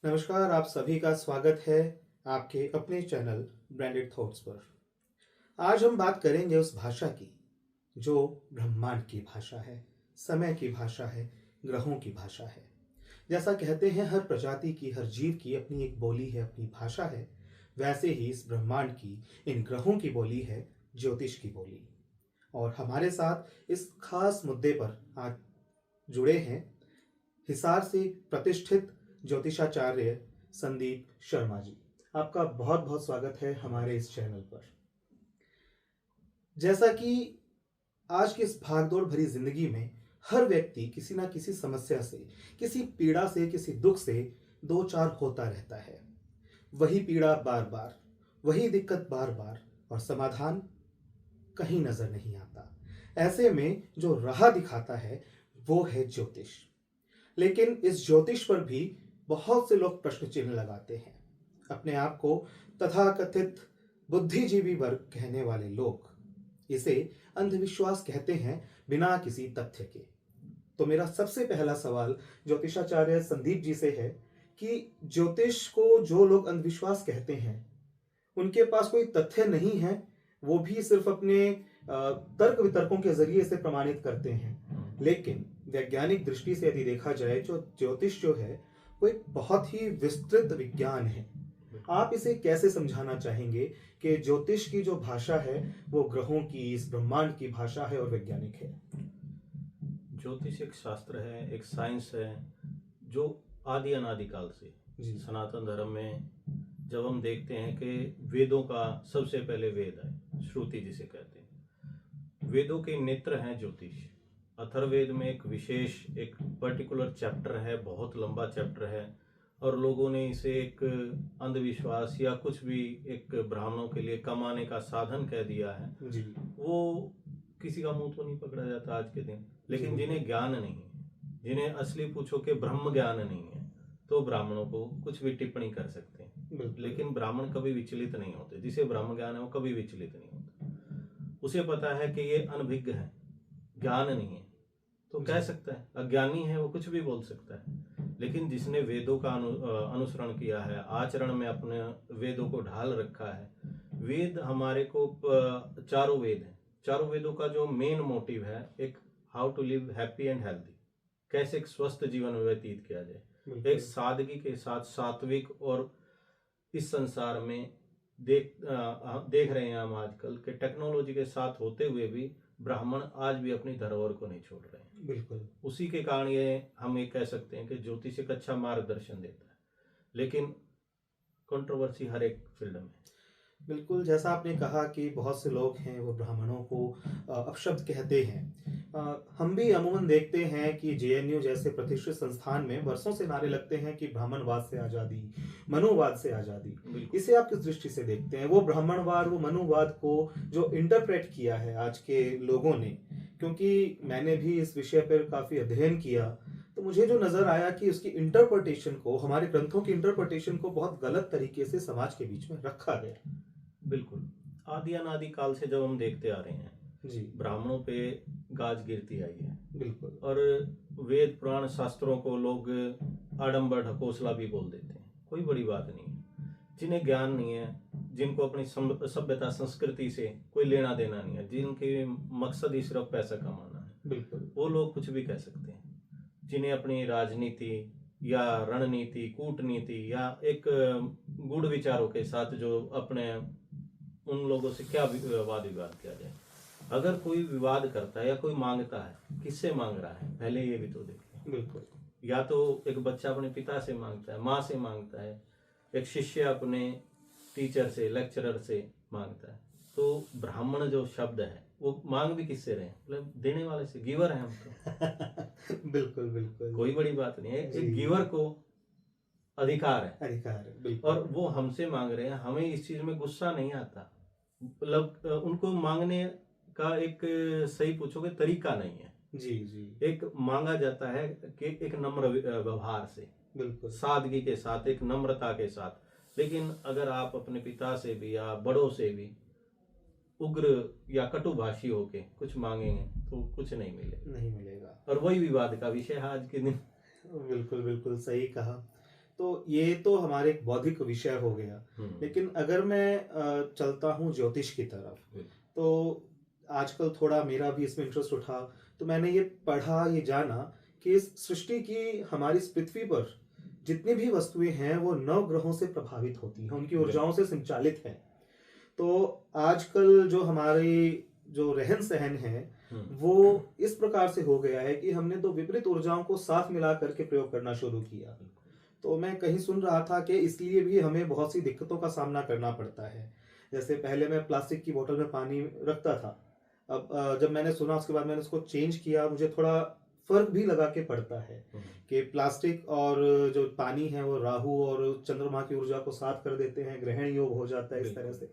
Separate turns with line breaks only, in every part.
नमस्कार, आप सभी का स्वागत है आपके अपने चैनल ब्रांडेड थॉट्स पर। आज हम बात करेंगे उस भाषा की जो ब्रह्मांड की भाषा है, समय की भाषा है, ग्रहों की भाषा है। जैसा कहते हैं हर प्रजाति की, हर जीव की अपनी एक बोली है, अपनी भाषा है, वैसे ही इस ब्रह्मांड की, इन ग्रहों की बोली है ज्योतिष की बोली। और हमारे साथ इस खास मुद्दे पर आज जुड़े हैं हिसार से प्रतिष्ठित ज्योतिषाचार्य संदीप शर्मा जी। आपका बहुत बहुत स्वागत है हमारे इस चैनल पर। जैसा कि आज की इस भागदौड़ भरी जिंदगी में हर व्यक्ति किसी ना किसी समस्या से, किसी पीड़ा से, किसी दुख से दो चार होता रहता है। वही पीड़ा बार बार, वही दिक्कत बार बार, और समाधान कहीं नजर नहीं आता। ऐसे में जो राह दिखाता है वो है ज्योतिष। लेकिन इस ज्योतिष पर भी बहुत से लोग प्रश्न चिन्ह लगाते हैं। अपने आप को तथाकथित बुद्धिजीवी वर्ग कहने वाले लोग इसे अंधविश्वास कहते हैं बिना किसी तथ्य के। तो मेरा सबसे पहला सवाल ज्योतिषाचार्य संदीप जी से है कि ज्योतिष को जो लोग अंधविश्वास कहते हैं उनके पास कोई तथ्य नहीं है, वो भी सिर्फ अपने तर्क वितर्कों के जरिए इसे प्रमाणित करते हैं। लेकिन वैज्ञानिक दृष्टि से यदि देखा जाए जो ज्योतिष जो है वो एक बहुत ही विस्तृत विज्ञान है। आप इसे कैसे समझाना चाहेंगे कि ज्योतिष की जो भाषा है वो ग्रहों की, इस ब्रह्मांड की भाषा है और वैज्ञानिक है?
ज्योतिष एक शास्त्र है, एक साइंस है जो आदि अनादिकाल से सनातन धर्म में जब हम देखते हैं कि वेदों का सबसे पहले वेद है, श्रुति जिसे कहते हैं। वेदों के नेत्र हैं ज्योतिष। अथर्ववेद में एक विशेष, एक पर्टिकुलर चैप्टर है, बहुत लंबा चैप्टर है, और लोगों ने इसे एक अंधविश्वास या कुछ भी एक ब्राह्मणों के लिए कमाने का साधन कह दिया है
जी।
वो किसी का मुंह तो नहीं पकड़ा जाता आज के दिन। लेकिन जिन्हें ज्ञान नहीं है, जिन्हें असली पूछो कि ब्रह्म ज्ञान नहीं है, तो ब्राह्मणों को कुछ भी टिप्पणी कर सकते हैं। लेकिन ब्राह्मण कभी विचलित नहीं होते। जिसे ब्रह्म ज्ञान है वो कभी विचलित नहीं होता। उसे पता है कि ये अनभिज्ञ है, ज्ञान नहीं है, तो कह सकता है। अज्ञानी है वो कुछ भी बोल सकता है। लेकिन जिसने वेदों का अनुसरण किया है, आचरण में अपने वेदों को ढाल रखा है। वेद हमारे को चारों वेद हैं। चारों वेदों का जो मेन मोटिव है, एक how to live happy and healthy, कैसे एक स्वस्थ जीवन व्यतीत किया जाए, एक सादगी के साथ, सात्विक। और इस संसार में देख रहे हैं हम आजकल के टेक्नोलॉजी के साथ होते हुए भी ब्राह्मण आज भी अपनी धरोहर को नहीं छोड़ रहे हैं।
बिल्कुल।
उसी के कारण ये हम ये कह सकते हैं कि ज्योतिष एक अच्छा मार्गदर्शन देता है। लेकिन कंट्रोवर्सी हर एक फील्ड में।
बिल्कुल, जैसा आपने कहा कि बहुत से लोग हैं वो ब्राह्मणों को अपशब्द कहते हैं। हम भी अमूमन देखते हैं कि जेएनयू जैसे प्रतिष्ठित संस्थान में वर्षों से नारे लगते हैं कि ब्राह्मणवाद से आज़ादी, मनुवाद से आज़ादी। इसे आप किस दृष्टि से देखते हैं? वो ब्राह्मणवाद, वो मनुवाद को जो इंटरप्रेट किया है आज के लोगों ने, क्योंकि मैंने भी इस विषय पर काफ़ी अध्ययन किया, तो मुझे जो नज़र आया कि उसकी इंटरप्रिटेशन को, हमारे ग्रंथों की इंटरप्रिटेशन को बहुत गलत तरीके से समाज के बीच में रखा गया।
बिल्कुल, आदि अनादि काल से जब हम देखते आ रहे हैं
जी,
ब्राह्मणों पे गाज गिरती आई है।
बिल्कुल।
और वेद पुराण शास्त्रों को लोग आडंबर ढकोसला भी बोल देते हैं। कोई बड़ी बात नहीं है। जिन्हें ज्ञान नहीं है, जिनको अपनी सभ्यता संस्कृति से कोई लेना देना नहीं है, जिनके मकसद ही सिर्फ पैसा कमाना है,
बिल्कुल,
वो लोग कुछ भी कह सकते हैं। जिन्हें अपनी राजनीति या रणनीति, कूटनीति या एक गूढ़ विचारों के साथ जो अपने उन लोगों से क्या वाद विवाद किया जाए। अगर कोई विवाद करता है या कोई मांगता है, किससे मांग रहा है पहले ये भी तो देखें।
बिल्कुल।
या तो एक बच्चा अपने पिता से मांगता है, माँ से मांगता है, एक शिष्य अपने टीचर से, लेक्चरर से मांगता है। तो ब्राह्मण जो शब्द है वो मांग भी किससे रहे हैं? मतलब देने वाले से, गिवर है हम तो।
बिल्कुल बिल्कुल,
कोई बड़ी बात नहीं है। एक गिवर को अधिकार है,
अधिकार है, बिल्कुल।
और वो हमसे मांग रहे हैं। हमें इस चीज में गुस्सा नहीं आता। मतलब उनको मांगने का एक सही पूछोगे तरीका नहीं है।
जी जी,
एक मांगा जाता है कि एक नम्र व्यवहार से,
बिल्कुल,
सादगी के साथ, एक नम्रता के साथ। लेकिन अगर आप अपने पिता से भी या बड़ों से भी उग्र या कटुभाषी होके कुछ मांगेंगे तो कुछ नहीं मिलेगा,
नहीं मिलेगा।
और वही विवाद का विषय है आज के दिन।
बिल्कुल बिल्कुल सही कहा। तो ये तो हमारे एक बौद्धिक विषय हो गया। लेकिन अगर मैं चलता हूँ ज्योतिष की तरफ, तो आजकल थोड़ा मेरा भी इसमें इंटरेस्ट उठा, तो मैंने ये पढ़ा, ये जाना कि इस सृष्टि की, हमारी इस पृथ्वी पर जितनी भी वस्तुएं हैं वो 9 ग्रहों से प्रभावित होती हैं, उनकी ऊर्जाओं से संचालित हैं। तो आजकल जो हमारी जो रहन सहन है वो इस प्रकार से हो गया है कि हमने तो विपरीत ऊर्जाओं को साथ मिला करके प्रयोग करना शुरू किया। तो मैं कहीं सुन रहा था कि इसलिए भी हमें बहुत सी दिक्कतों का सामना करना पड़ता है। जैसे पहले मैं प्लास्टिक की बोतल में पानी रखता था, अब जब मैंने सुना उसके बाद मैंने उसको चेंज किया, मुझे थोड़ा फर्क भी लगा के पड़ता है कि प्लास्टिक और जो पानी है वो राहु और चंद्रमा की ऊर्जा को साथ कर देते हैं, ग्रहण योग हो जाता है इस तरह से।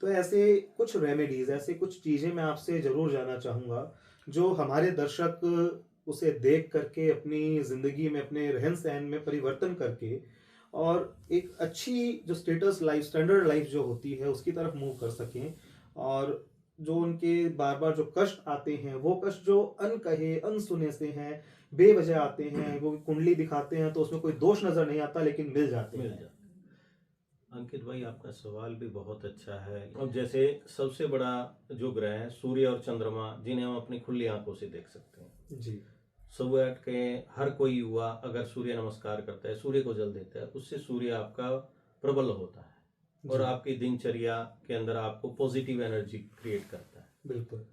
तो ऐसे कुछ रेमेडीज, ऐसे कुछ चीजें मैं आपसे जरूर जानना चाहूंगा जो हमारे दर्शक उसे देख करके अपनी जिंदगी में, अपने रहन सहन में परिवर्तन करके और एक अच्छी जो स्टेटस लाइफ, स्टैंडर्ड लाइफ जो होती है उसकी तरफ मूव कर सकें। और जो उनके बार बार जो कष्ट आते हैं, वो कष्ट जो अनकहे अनसुने से हैं, बेवजह आते हैं, वो कुंडली दिखाते हैं तो उसमें कोई दोष नजर नहीं आता लेकिन मिल जाते हैं।
अंकित भाई, आपका सवाल भी बहुत अच्छा है। अब जैसे सबसे बड़ा जो ग्रह है सूर्य और चंद्रमा, जिन्हें हम अपनी खुली आंखों से देख सकते हैं
जी।
सुबह उठ के हर कोई युवा अगर सूर्य नमस्कार करता है, सूर्य को जल देता है, उससे सूर्य आपका प्रबल होता है और आपकी दिनचर्या के अंदर आपको पॉजिटिव एनर्जी क्रिएट करता है।
बिल्कुल।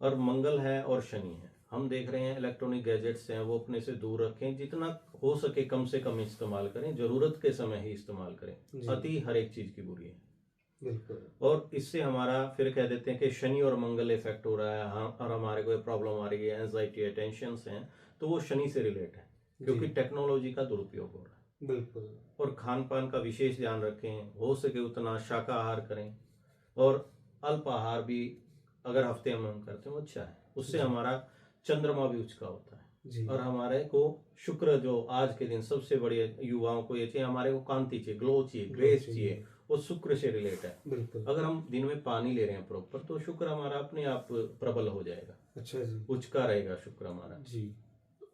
और मंगल है और शनि है, हम देख रहे हैं इलेक्ट्रॉनिक गैजेट्स हैं वो अपने से दूर रखें, जितना हो सके कम से कम इस्तेमाल करें, जरूरत के समय ही इस्तेमाल करें। अति हर एक चीज की बुरी है।
बिल्कुल। और
इससे हमारा फिर कह देते हैं कि शनि और मंगल इफेक्ट हो रहा है, और हमारे कोई प्रॉब्लम आ रही है, एंजाइटी है, टेंशन है, तो वो शनि से रिलेट है, क्योंकि टेक्नोलॉजी का दुरुपयोग हो रहा है।
बिल्कुल।
और खान पान का विशेष ध्यान रखें, हो सके उतना शाकाहार करें, और अल्पाहार भी अगर हफ्ते में हम करते हैं वो अच्छा है, उससे हमारा चंद्रमा भी उचका होता है। और हमारे को शुक्र, जो आज के दिन सबसे बड़े युवाओं को ये चाहिए, हमारे को कांति चाहिए, ग्लो चाहिए, ग्रेस चाहिए, वो शुक्र से रिलेट है।
बिल्कुल।
अगर हम दिन में पानी ले रहे हैं प्रॉपर, तो शुक्र हमारा अपने आप प्रबल हो जाएगा।
अच्छा जी।
उचका रहेगा शुक्र हमारा
जी।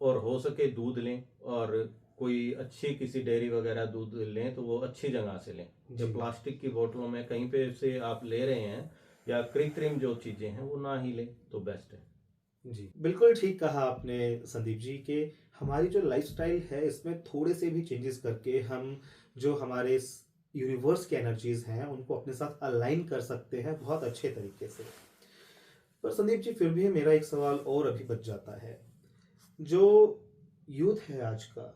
और हो सके दूध लें, और कोई अच्छी किसी डेयरी वगैरह दूध लें तो वो अच्छी जगह से लें। जो प्लास्टिक की बोतलों में कहीं पे से आप ले रहे हैं या कृत्रिम जो चीजें हैं वो ना ही लें तो बेस्ट है।
जी, बिल्कुल ठीक कहा आपने संदीप जी कि हमारी जो लाइफस्टाइल है इसमें थोड़े से भी चेंजेस करके हम जो हमारे यूनिवर्स की एनर्जीज हैं उनको अपने साथ अलाइन कर सकते हैं बहुत अच्छे तरीके से। पर संदीप जी, फिर भी मेरा एक सवाल और अभी बच जाता है। जो यूथ है आज का,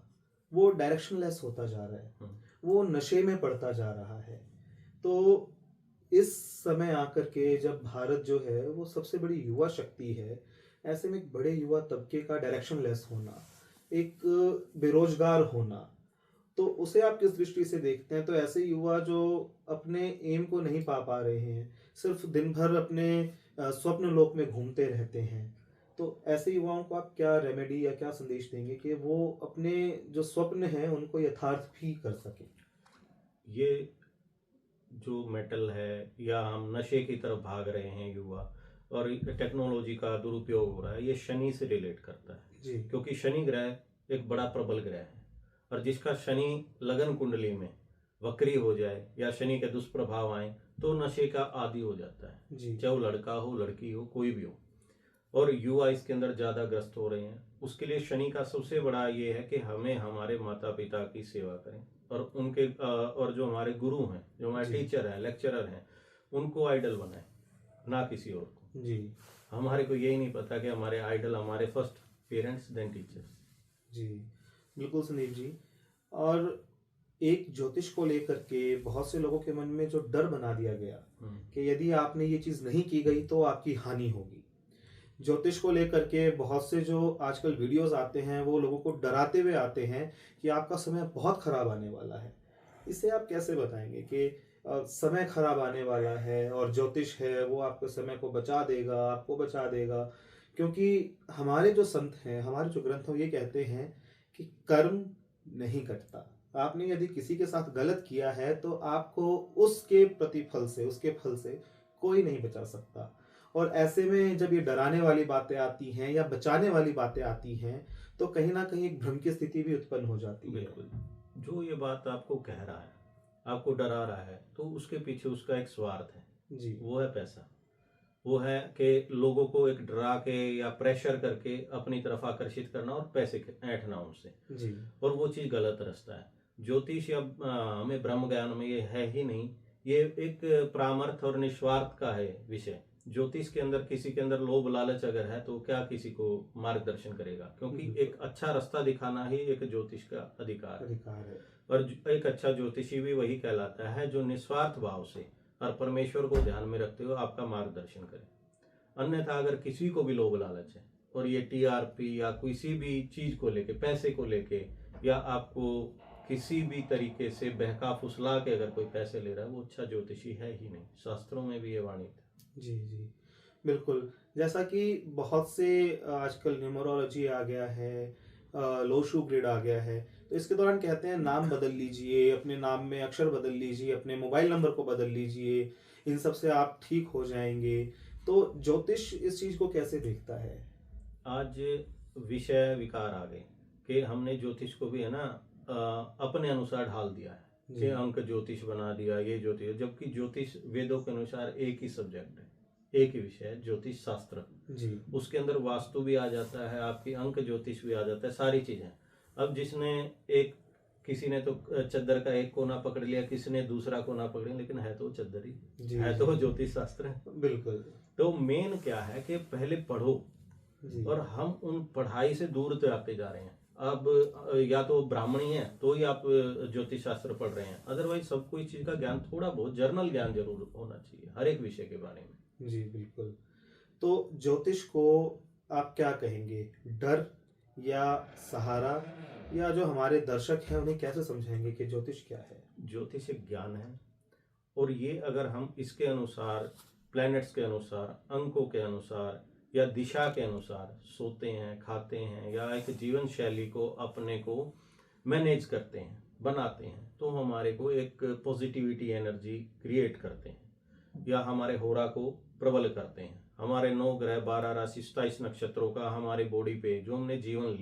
वो डायरेक्शनलेस होता जा रहा है, वो नशे में पड़ता जा रहा है। तो इस समय आकर के जब भारत जो है वो सबसे बड़ी युवा शक्ति है, ऐसे में एक बड़े युवा तबके का डायरेक्शनलेस होना, एक बेरोजगार होना, तो उसे आप किस दृष्टि से देखते हैं? तो ऐसे युवा जो अपने एम को नहीं पा रहे हैं, सिर्फ दिन भर अपने स्वप्न लोक में घूमते रहते हैं, तो ऐसे युवाओं को आप क्या रेमेडी या क्या संदेश देंगे कि वो अपने जो स्वप्न हैं उनको यथार्थ भी कर सके?
ये जो मेटल है या हम नशे की तरफ भाग रहे हैं युवा, और टेक्नोलॉजी का दुरुपयोग हो रहा है, ये शनि से रिलेट करता है
जी।
क्योंकि शनि ग्रह एक बड़ा प्रबल ग्रह है, और जिसका शनि लगन कुंडली में वक्री हो जाए या शनि के दुष्प्रभाव आए तो नशे का आदी हो जाता है
जी।
चाहे वो लड़का हो, लड़की हो, कोई भी हो। और युवा इसके अंदर ज्यादा ग्रस्त हो रहे हैं। उसके लिए शनि का सबसे बड़ा ये है कि हमें हमारे माता पिता की सेवा करें, और उनके और जो हमारे गुरु हैं, जो हमारे टीचर हैं, लेक्चरर हैं, उनको आइडल बनाएं, ना किसी और को।
जी।
हमारे को यही नहीं पता कि हमारे आइडल हमारे फर्स्ट पेरेंट्स देन टीचर्स।
जी, बिल्कुल संदीप जी। और एक ज्योतिष को लेकर के बहुत से लोगों के मन में जो डर बना दिया गया कि यदि आपने ये चीज नहीं की गई तो आपकी हानि होगी। ज्योतिष को लेकर के बहुत से जो आजकल वीडियोस आते हैं वो लोगों को डराते हुए आते हैं कि आपका समय बहुत खराब आने वाला है। इसे आप कैसे बताएंगे कि समय खराब आने वाला है और ज्योतिष है वो आपके समय को बचा देगा, आपको बचा देगा? क्योंकि हमारे जो संत हैं, हमारे जो ग्रंथ हैं, ये कहते हैं कि कर्म नहीं कटता। आपने यदि किसी के साथ गलत किया है तो आपको उसके प्रतिफल से, उसके फल से कोई नहीं बचा सकता। और ऐसे में जब ये डराने वाली बातें आती हैं या बचाने वाली बातें आती हैं तो कहीं ना कहीं एक भ्रम की स्थिति भी उत्पन्न हो जाती है।
बिल्कुल जो ये बात आपको कह रहा है, आपको डरा रहा है, तो उसके पीछे उसका एक स्वार्थ है।
जी।
वो है पैसा। वो है कि लोगों को एक डरा के या प्रेशर करके अपनी तरफ आकर्षित करना और पैसे ऐंठना उनसे।
जी।
और वो चीज़ गलत रास्ता है। ज्योतिष या हमें ब्रह्म ज्ञान में ये है ही नहीं। ये एक परामर्थ और निस्वार्थ का है विषय। ज्योतिष के अंदर किसी के अंदर लोभ लालच अगर है तो क्या किसी को मार्गदर्शन करेगा, क्योंकि एक अच्छा रास्ता दिखाना ही एक ज्योतिष का अधिकार
है।
और एक अच्छा ज्योतिषी भी वही कहलाता है जो निस्वार्थ भाव से और परमेश्वर को ध्यान में रखते हुए आपका मार्गदर्शन करे। अन्यथा अगर किसी को भी लोभ लालच है और ये टीआरपी या किसी भी चीज को लेके, पैसे को लेके, या आपको किसी भी तरीके से बहका फुसला के अगर कोई पैसे ले रहा है, वो अच्छा ज्योतिषी है ही नहीं। शास्त्रों में भी ये वाणी है।
जी जी, बिल्कुल। जैसा कि बहुत से आजकल न्यूमरोलॉजी आ गया है, लोशू ग्रिड आ गया है, तो इसके दौरान कहते हैं नाम बदल लीजिए, अपने नाम में अक्षर बदल लीजिए, अपने मोबाइल नंबर को बदल लीजिए, इन सब से आप ठीक हो जाएंगे। तो ज्योतिष इस चीज को कैसे देखता है?
आज विषय विकार आ गए कि हमने ज्योतिष को भी है ना अपने अनुसार ढाल दिया है कि अंक ज्योतिष बना दिया, ये ज्योतिष, जबकि ज्योतिष वेदों के अनुसार एक ही सब्जेक्ट है, एक ही विषय है, ज्योतिष शास्त्र
जी।
उसके अंदर वास्तु भी आ जाता है, आपकी अंक ज्योतिष भी आ जाता है, सारी चीजें। अब जिसने एक, किसी ने तो चद्दर का एक कोना पकड़ लिया, किसी ने दूसरा कोना पकड़ लिया, लेकिन है तो चद्दर ही, है तो ज्योतिष शास्त्र है।
बिल्कुल।
तो मेन क्या है कि पहले पढ़ो, और हम उन पढ़ाई से दूर आते जा रहे हैं। अब या तो ब्राह्मणी है तो ही आप ज्योतिष शास्त्र पढ़ रहे हैं, अदरवाइज सबको इस चीज का ज्ञान, थोड़ा बहुत जर्नल ज्ञान जरूर होना चाहिए हर एक विषय के बारे में।
जी बिल्कुल। तो ज्योतिष को आप क्या कहेंगे, डर या सहारा, या जो हमारे दर्शक हैं उन्हें कैसे समझाएंगे कि ज्योतिष क्या है?
ज्योतिष एक ज्ञान है, और ये अगर हम इसके अनुसार, प्लैनेट्स के अनुसार, अंकों के अनुसार या दिशा के अनुसार सोते हैं, खाते हैं, या एक जीवन शैली को अपने को मैनेज करते हैं, बनाते हैं, तो हमारे को एक पॉजिटिविटी एनर्जी क्रिएट करते हैं, या हमारे होरा को प्रबल करते हैं। हमारे 9 ग्रह, 12 राशि, 27 नक्षत्रों का हमारे बॉडी पे जो हमने जीवन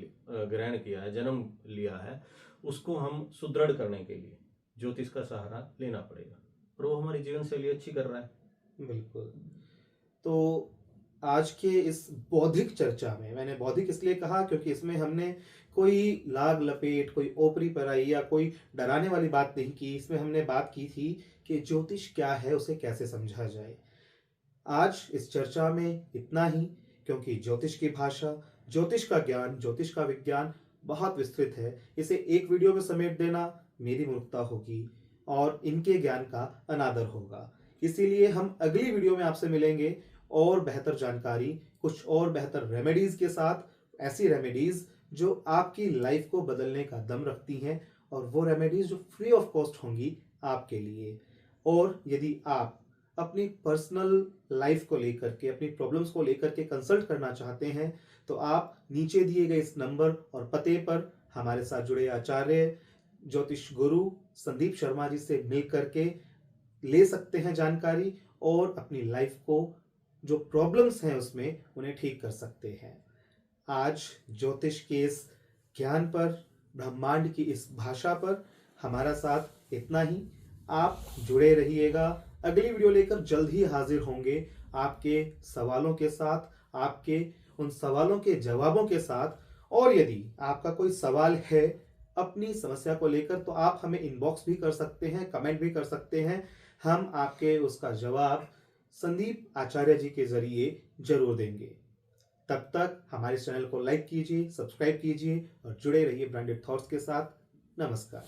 ग्रहण किया है, जन्म लिया है, उसको हम सुदृढ़ करने के लिए ज्योतिष का सहारा लेना पड़ेगा, और वो हमारी जीवन शैली अच्छी कर रहा है।
बिल्कुल। तो आज के इस बौद्धिक चर्चा में, मैंने बौद्धिक इसलिए कहा क्योंकि इसमें हमने कोई लाग लपेट, कोई ओपरी पराई या कोई डराने वाली बात नहीं की। इसमें हमने बात की थी कि ज्योतिष क्या है, उसे कैसे समझा जाए। आज इस चर्चा में इतना ही, क्योंकि ज्योतिष की भाषा, ज्योतिष का ज्ञान, ज्योतिष का विज्ञान बहुत विस्तृत है। इसे एक वीडियो में समेट देना मेरी मूर्खता होगी और इनके ज्ञान का अनादर होगा। इसीलिए हम अगली वीडियो में आपसे मिलेंगे और बेहतर जानकारी, कुछ और बेहतर रेमेडीज के साथ, ऐसी रेमेडीज जो आपकी लाइफ को बदलने का दम रखती हैं, और वो रेमेडीज जो फ्री ऑफ कॉस्ट होंगी आपके लिए। और यदि आप अपनी पर्सनल लाइफ को लेकर के, अपनी प्रॉब्लम्स को लेकर के कंसल्ट करना चाहते हैं, तो आप नीचे दिए गए इस नंबर और पते पर हमारे साथ जुड़े आचार्य ज्योतिष गुरु संदीप शर्मा जी से मिल करके ले सकते हैं जानकारी, और अपनी लाइफ को, जो प्रॉब्लम्स हैं उसमें, उन्हें ठीक कर सकते हैं। आज ज्योतिष के इस ज्ञान पर, ब्रह्मांड की इस भाषा पर हमारा साथ इतना ही। आप जुड़े रहिएगा, अगली वीडियो लेकर जल्द ही हाजिर होंगे आपके सवालों के साथ, आपके उन सवालों के जवाबों के साथ। और यदि आपका कोई सवाल है अपनी समस्या को लेकर, तो आप हमें इनबॉक्स भी कर सकते हैं, कमेंट भी कर सकते हैं। हम आपके उसका जवाब संदीप आचार्य जी के जरिए जरूर देंगे। तब तक हमारे चैनल को लाइक कीजिए, सब्सक्राइब कीजिए और जुड़े रहिए ब्रांडेड थॉट्स के साथ। नमस्कार।